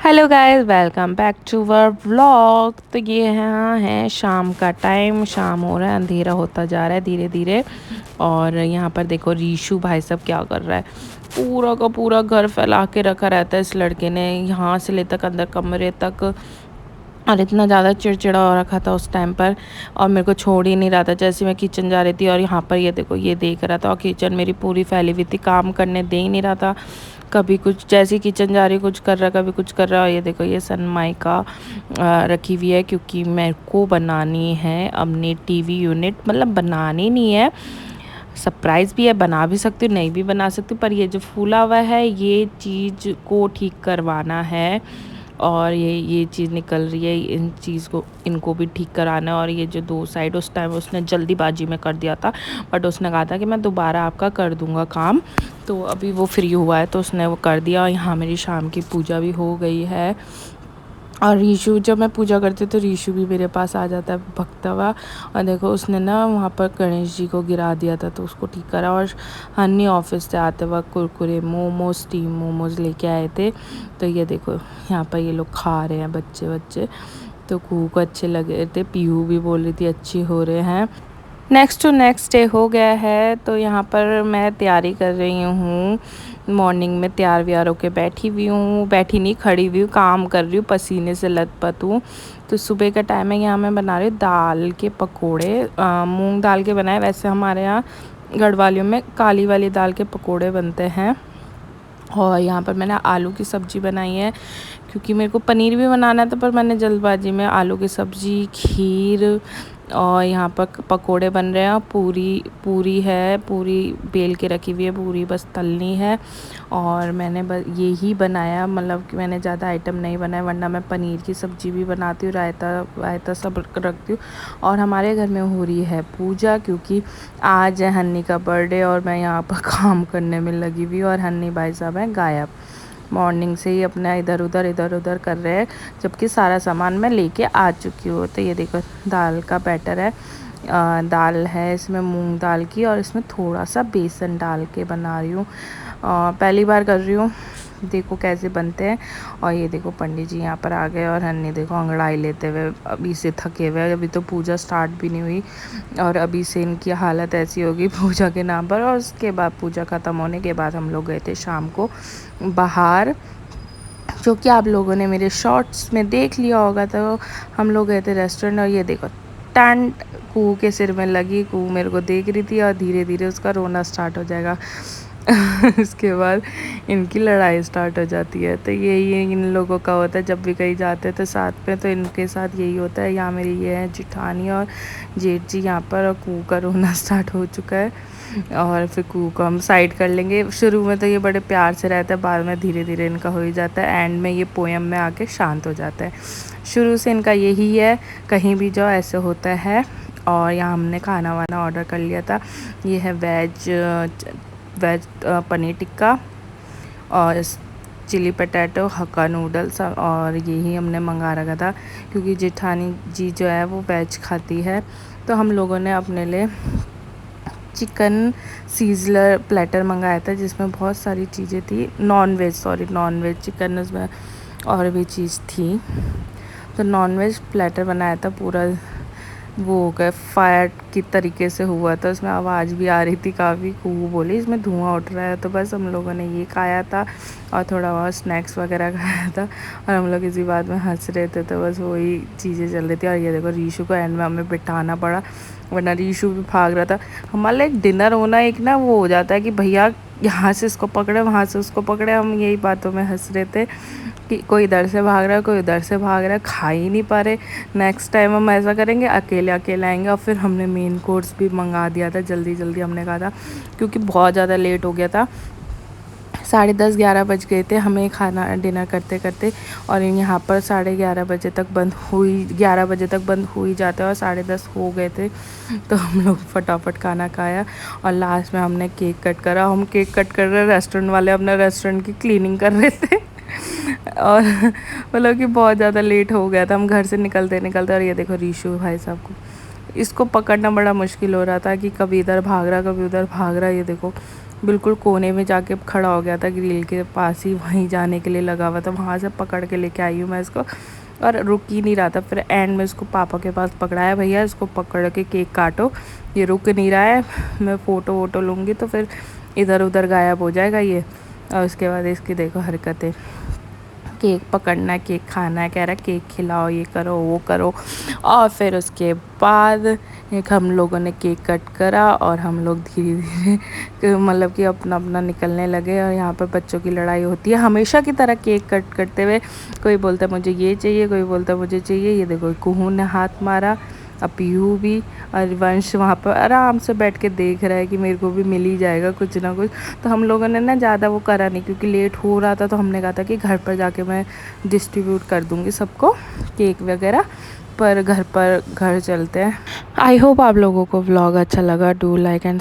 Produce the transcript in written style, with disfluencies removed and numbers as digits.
Hello guys, welcome back to our vlog. तो ये यहाँ है शाम का टाइम, शाम हो रहा है, अंधेरा होता जा रहा है धीरे धीरे। और यहाँ पर देखो रीशु भाई साहब क्या कर रहा है। पूरा का पूरा घर फैला के रखा रहता है इस लड़के ने, यहाँ से ले तक अंदर कमरे तक। और इतना ज़्यादा चिड़चिड़ा हो रखा था उस टाइम पर, और मेरे को छोड़ ही नहीं रहा था। जैसे मैं किचन जा रही थी और यहाँ पर ये देखो ये देख रहा था, और किचन मेरी पूरी फैली हुई थी, काम करने दे ही नहीं रहा था। कभी कुछ जैसे किचन जा रही कुछ कर रहा, कभी कुछ कर रहा। और ये देखो ये सनमाइका रखी हुई है, क्योंकि मेरे को बनानी है अपनी टीवी यूनिट। मतलब बनानी नहीं है, सरप्राइज़ भी है, बना भी सकती हूँ नहीं भी बना सकती हूँ, पर ये जो फूला हुआ है ये चीज़ को ठीक करवाना है। और ये चीज़ निकल रही है, इन चीज़ को इनको भी ठीक कराना है। और ये जो दो साइड उस टाइम उसने जल्दीबाजी में कर दिया था, बट उसने कहा था कि मैं दोबारा आपका कर दूंगा काम। तो अभी वो फ्री हुआ है तो उसने वो कर दिया। और यहाँ मेरी शाम की पूजा भी हो गई है। और रीशु, जब मैं पूजा करती तो रीशु भी मेरे पास आ जाता है भगता हुआ। और देखो उसने ना वहाँ पर गणेश जी को गिरा दिया था, तो उसको ठीक करा। और हन्नी ऑफिस से आते वक्त कुरकुरे मोमोज, स्टीम मोमोज लेके आए थे। तो ये देखो यहाँ पर ये लोग खा रहे हैं बच्चे बच्चे। तो कू को अच्छे लगे थे, पीहू भी बोल रही थी अच्छी हो रहे हैं। नेक्स्ट डे हो गया है, तो यहाँ पर मैं तैयारी कर रही हूँ। मॉर्निंग में तैयार व्यार होके बैठी हुई हूँ, बैठी नहीं खड़ी हुई हूँ, काम कर रही हूँ, पसीने से लथपथ हूँ। तो सुबह का टाइम है, यहाँ मैं बना रही हूँ दाल के पकोड़े। मूंग दाल के बनाए, वैसे हमारे यहाँ गढ़वालियों में काली वाली दाल के पकोड़े बनते हैं। और यहाँ पर मैंने आलू की सब्ज़ी बनाई है, क्योंकि मेरे को पनीर भी बनाना था, पर मैंने जल्दबाजी में आलू की सब्ज़ी, खीर, और यहाँ पर पकोड़े बन रहे हैं। पूरी है, पूरी बेल के रखी हुई है, पूरी बस तलनी है। और मैंने बस यही बनाया, मतलब कि मैंने ज़्यादा आइटम नहीं बनाया, वरना मैं पनीर की सब्ज़ी भी बनाती हूँ, रायता वायता सब रखती हूँ। और हमारे घर में हो रही है पूजा, क्योंकि आज है हन्नी का बर्थडे, और मैं यहाँ पर काम करने में लगी हुई हूँ। और हन्नी भाई साहब हैं गायब, मॉर्निंग से ही अपना इधर उधर कर रहे हैं, जबकि सारा सामान मैं लेके आ चुकी हूँ। तो ये देखो दाल का बैटर है। दाल है इसमें मूंग दाल की, और इसमें थोड़ा सा बेसन डाल के बना रही हूँ। पहली बार कर रही हूँ, देखो कैसे बनते हैं। और ये देखो पंडित जी यहाँ पर आ गए, और हन्नी देखो अंगड़ाई लेते हुए अभी से थके हुए। अभी तो पूजा स्टार्ट भी नहीं हुई, और अभी से इनकी हालत ऐसी होगी पूजा के नाम पर। और उसके बाद पूजा ख़त्म होने के बाद हम लोग गए थे शाम को बाहर, जो कि आप लोगों ने मेरे शॉर्ट्स में देख लिया होगा। तो हम लोग गए थे रेस्टोरेंट, और ये देखो टैंट कू के सिर में लगी। कू मेरे को देख रही थी, और धीरे धीरे उसका रोना स्टार्ट हो जाएगा। उसके बाद इनकी लड़ाई स्टार्ट हो जाती है। तो यही इन लोगों का होता है, जब भी कहीं जाते हैं तो साथ में, तो इनके साथ यही होता है। यहाँ मेरी ये है जिठानी और जेठ जी यहाँ पर, और कू का रोना स्टार्ट हो चुका है। और फिर कू को हम साइड कर लेंगे। शुरू में तो ये बड़े प्यार से रहता है, बाद में धीरे धीरे इनका हो ही जाता है, एंड में ये पोएम में आके शांत हो जाता है। शुरू से इनका यही है, कहीं भी जाओ ऐसे होता है। और यहाँ हमने खाना वाना ऑर्डर कर लिया था। ये है वेज पनीर टिक्का, और चिली पटैटो, हक्का नूडल्स, और यही हमने मंगा रखा था, क्योंकि जेठानी जी जो है वो वेज खाती है। तो हम लोगों ने अपने लिए चिकन सीजलर प्लेटर मंगाया था, जिसमें बहुत सारी चीज़ें थी। नॉन वेज चिकन उसमें और भी चीज़ थी। तो नॉन वेज प्लेटर बनाया था, पूरा वो हो गया फायर की तरीके से हुआ था। उसमें आवाज़ भी आ रही थी काफ़ी, खूब बोली इसमें धुआं उठ रहा है। तो बस हम लोगों ने ये खाया था, और थोड़ा बहुत स्नैक्स वगैरह खाया था। और हम लोग इसी बात में हंस रहे थे, तो बस वही चीज़ें चल रही थी। और ये देखो रीशु को एंड में हमें बिठाना पड़ा, वरना रीशु भी भाग रहा था। हमारा एक डिनर होना एक ना वो हो जाता है कि भैया यहाँ से इसको पकड़े, वहाँ से उसको पकड़े। हम यही बातों में हंस रहे थे कि कोई इधर से भाग रहा है, कोई उधर से भाग रहा है, खा ही नहीं पा रहे। नेक्स्ट टाइम हम ऐसा करेंगे, अकेले अकेले आएंगे। और फिर हमने मेन कोर्स भी मंगा दिया था, जल्दी जल्दी हमने कहा था, क्योंकि बहुत ज़्यादा लेट हो गया था। 10:30-11 बज गए थे हमें खाना डिनर करते करते। और यहाँ पर 11:30 बजे तक बंद हुई, 11 बजे तक बंद हो ही जाता है, और 10:30 हो गए थे। तो हम लोग फटाफट खाना खाया, और लास्ट में हमने केक कट करा। हम केक कट कर रहे, रेस्टोरेंट वाले अपने रेस्टोरेंट की क्लीनिंग कर रहे थे। और मतलब कि बहुत ज़्यादा लेट हो गया था हम घर से निकलते निकलते। और ये देखो रीशु भाई साहब को, इसको पकड़ना बड़ा मुश्किल हो रहा था कि कभी इधर भाग रहा कभी उधर भाग रहा। ये देखो बिल्कुल कोने में जाके खड़ा हो गया था, ग्रिल के पास ही वहीं जाने के लिए लगा हुआ था। वहाँ से पकड़ के लेके आई हूँ मैं इसको, और रुक ही नहीं रहा था। फिर एंड में इसको पापा के पास पकड़ाया, भैया इसको पकड़ के केक काटो, ये रुक नहीं रहा है, मैं फ़ोटो वोटो लूँगी तो फिर इधर उधर गायब हो जाएगा ये। और उसके बाद इसकी देखो हरकतें, केक पकड़ना है, केक खाना है, कह रहा है केक खिलाओ, ये करो वो करो। और फिर उसके बाद एक हम लोगों ने केक कट करा और हम लोग धीरे धीरे मतलब कि अपना अपना निकलने लगे। और यहाँ पर बच्चों की लड़ाई होती है हमेशा की तरह केक कट करते हुए। कोई बोलता है मुझे ये चाहिए, कोई बोलता है मुझे चाहिए। ये देखो कुहू ने हाथ मारा, अब पीहू भी, और वंश वहाँ पर आराम से बैठ के देख रहा है कि मेरे को भी मिल ही जाएगा कुछ ना कुछ। तो हम लोगों ने ना ज़्यादा वो करा नहीं, क्योंकि लेट हो रहा था, तो हमने कहा था कि घर पर जाके मैं डिस्ट्रीब्यूट कर दूँगी सबको केक वगैरह, पर घर चलते हैं। आई होप आप लोगों को व्लॉग अच्छा लगा। Do like and